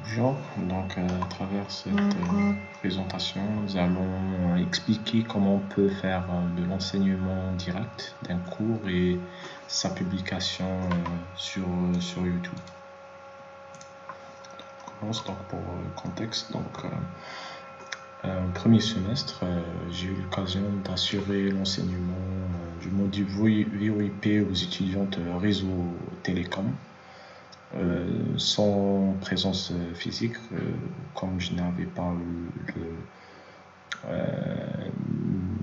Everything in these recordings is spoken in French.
Bonjour, donc à travers cette présentation, nous allons expliquer comment on peut faire de l'enseignement direct d'un cours et sa publication sur YouTube. On commence donc pour le contexte. Premier semestre, j'ai eu l'occasion d'assurer l'enseignement du module VoIP aux étudiants de réseau télécom. Sans présence physique, comme je n'avais pas le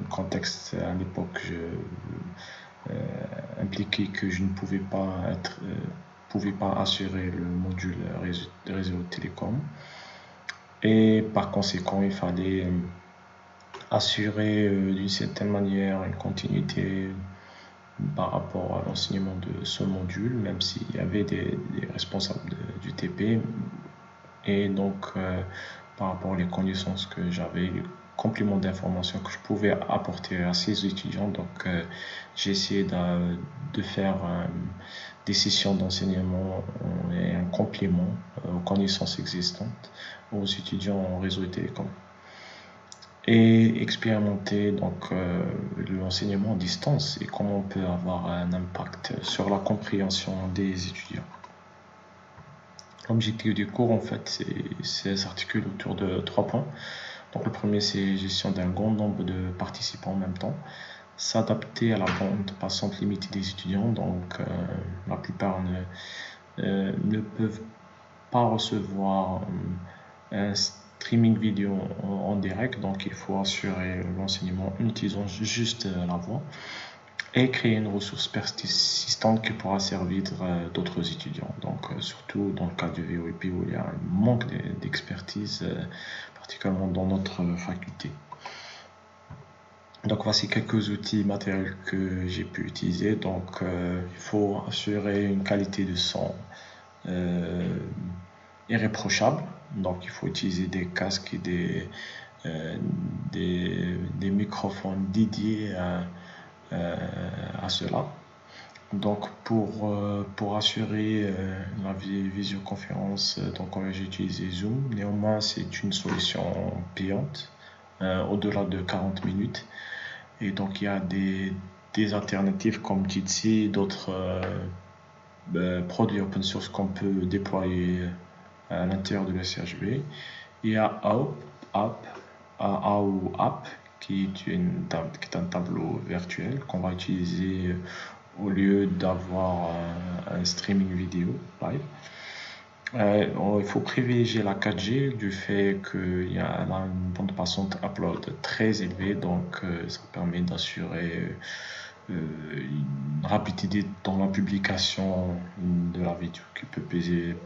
contexte à l'époque impliquait que je ne pouvais pas assurer le module réseau télécom, et par conséquent il fallait assurer d'une certaine manière une continuité par rapport à l'enseignement de ce module, même s'il y avait des responsables du TP, et donc par rapport aux connaissances que j'avais, les compléments d'information que je pouvais apporter à ces étudiants, donc j'ai essayé de faire des sessions d'enseignement et un complément aux connaissances existantes aux étudiants en réseau et télécom, et expérimenter donc l'enseignement à distance et comment on peut avoir un impact sur la compréhension des étudiants. L'objectif du cours, en fait, s'articule autour de 3 points. Donc le premier, c'est gestion d'un grand nombre de participants en même temps, s'adapter à la bande passante limitée des étudiants, donc la plupart ne peuvent pas recevoir un streaming vidéo en direct, donc il faut assurer l'enseignement en utilisant juste la voix et créer une ressource persistante qui pourra servir d'autres étudiants. Donc surtout dans le cas du VoIP où il y a un manque d'expertise, particulièrement dans notre faculté. Donc voici quelques outils matériels que j'ai pu utiliser. Donc il faut assurer une qualité de son irréprochable. Donc il faut utiliser des casques et des microphones dédiés à cela. Donc pour assurer la visioconférence, donc j'ai utilisé Zoom. Néanmoins, c'est une solution payante au-delà de 40 minutes. Et donc il y a des alternatives comme Jitsi et d'autres produits open source qu'on peut déployer à l'intérieur de la CHB. Il y a AO App qui est un tableau virtuel qu'on va utiliser au lieu d'avoir un streaming vidéo live. Il faut privilégier la 4G du fait qu'il y a une bande passante upload très élevée, donc ça permet d'assurer une rapidité dans la publication de la vidéo qui peut peser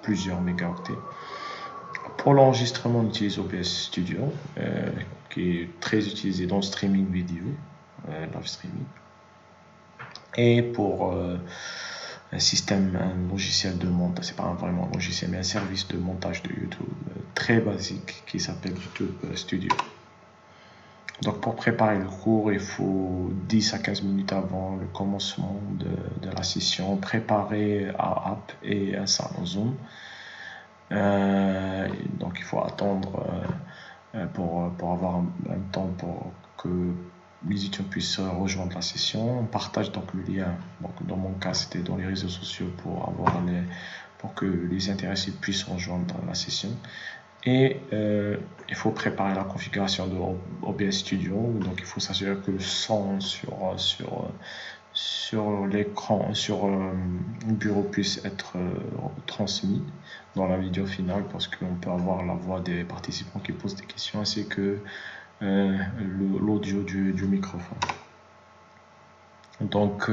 plusieurs mégaoctets. Pour l'enregistrement, on utilise OBS Studio, qui est très utilisé dans le streaming vidéo, live streaming. Et pour un logiciel de montage, c'est pas vraiment un logiciel, mais un service de montage de YouTube très basique qui s'appelle YouTube Studio. Donc pour préparer le cours, il faut 10 à 15 minutes avant le commencement de la session, préparer un app et un salon Zoom. Donc il faut attendre pour avoir un temps pour que les étudiants puissent rejoindre la session. On partage donc le lien. Donc dans mon cas, c'était dans les réseaux sociaux pour que les intéressés puissent rejoindre la session. Et il faut préparer la configuration de OBS Studio. Donc il faut s'assurer que le son sur l'écran, sur le bureau puisse être transmis dans la vidéo finale, parce qu'on peut avoir la voix des participants qui posent des questions ainsi que l'audio du microphone. Donc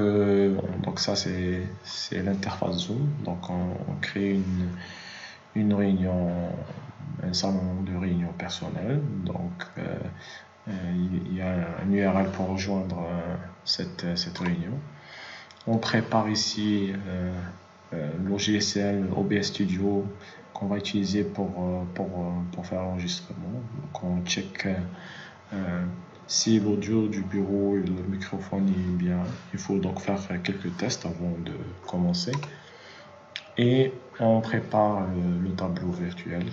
ça c'est l'interface Zoom. Donc on crée une réunion, un salon de réunion personnel. Donc il y a un URL pour rejoindre cette réunion. On prépare ici le logiciel OBS Studio qu'on va utiliser pour faire l'enregistrement. Donc on check si l'audio du bureau et le microphone est bien. Il faut donc faire quelques tests avant de commencer. et on prépare le tableau virtuel.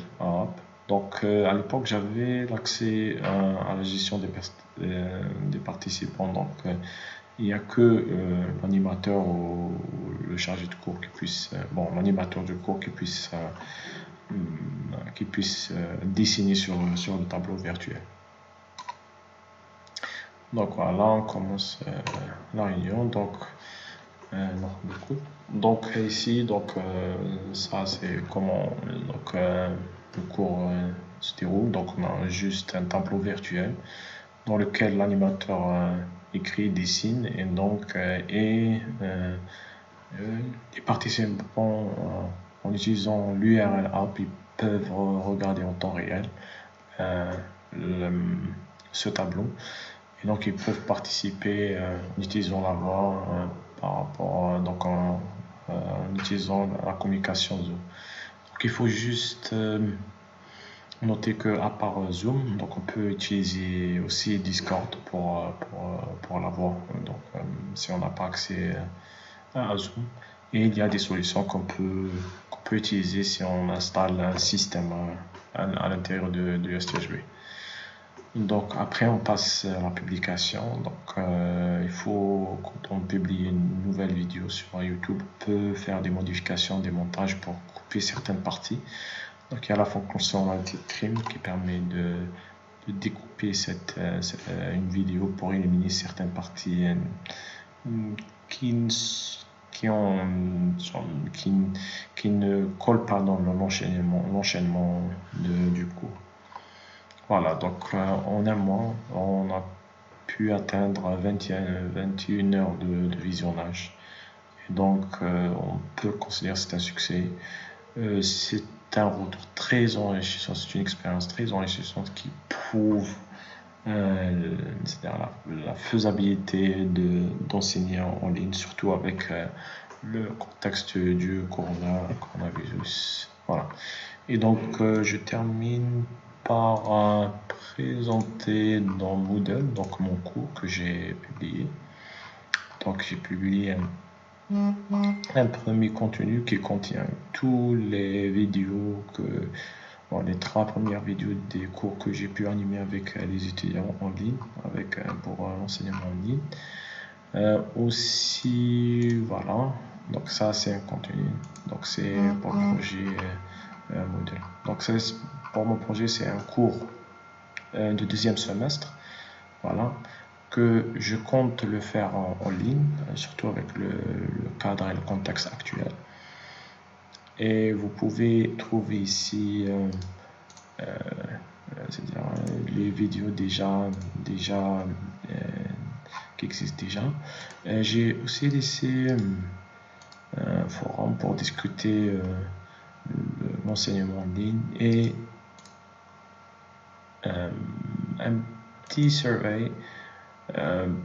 Donc à l'époque j'avais l'accès à la gestion des participants, donc il n'y a que l'animateur ou le chargé de cours qui puisse, l'animateur de cours qui puisse dessiner sur le tableau virtuel. Donc voilà, on commence la réunion. Donc ici, ça c'est comment le cours se déroule. Donc on a juste un tableau virtuel dans lequel l'animateur écrit, dessine, et donc les participants en utilisant l'URL app, ils peuvent regarder en temps réel ce tableau. Et donc ils peuvent participer en utilisant la voix par rapport en utilisant la communication Zoom. Donc il faut juste noter que à part Zoom, donc on peut utiliser aussi Discord pour la voix. Donc si on n'a pas accès à Zoom, et il y a des solutions qu'on peut utiliser si on installe un système à l'intérieur de STHB. Donc après on passe à la publication. Donc il faut, quand on publie une nouvelle vidéo sur YouTube, on peut faire des modifications, des montages pour couper certaines parties. Donc il y a la fonctionnalité trim qui permet de découper une vidéo pour éliminer certaines parties qui ne collent pas dans l'enchaînement du cours. Voilà, donc en un mois, on a pu atteindre 21 heures de visionnage. Et donc, on peut considérer que c'est un succès. C'est un retour très enrichissant, c'est une expérience très enrichissante qui prouve c'est-à-dire la faisabilité d'enseigner en ligne, surtout avec le contexte du coronavirus. Voilà. Et donc, je termine par présenter dans Moodle donc mon cours que j'ai publié. Donc j'ai publié un premier contenu qui contient tous les vidéos les 3 premières vidéos des cours que j'ai pu animer avec les étudiants en ligne, pour l'enseignement en ligne. Aussi, voilà, donc ça c'est un contenu. Donc c'est pour le projet Moodle. Donc pour mon projet, c'est un cours de 2e semestre, voilà, que je compte le faire en ligne, surtout avec le cadre et le contexte actuel. Et vous pouvez trouver ici c'est-à-dire les vidéos déjà qui existent déjà. J'ai aussi laissé un forum pour discuter l'enseignement en ligne et un petit survey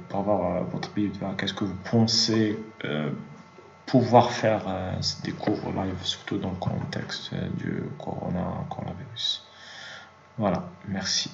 pour avoir votre feedback. Qu'est-ce que vous pensez pouvoir faire des cours live, surtout dans le contexte du coronavirus. Voilà, merci.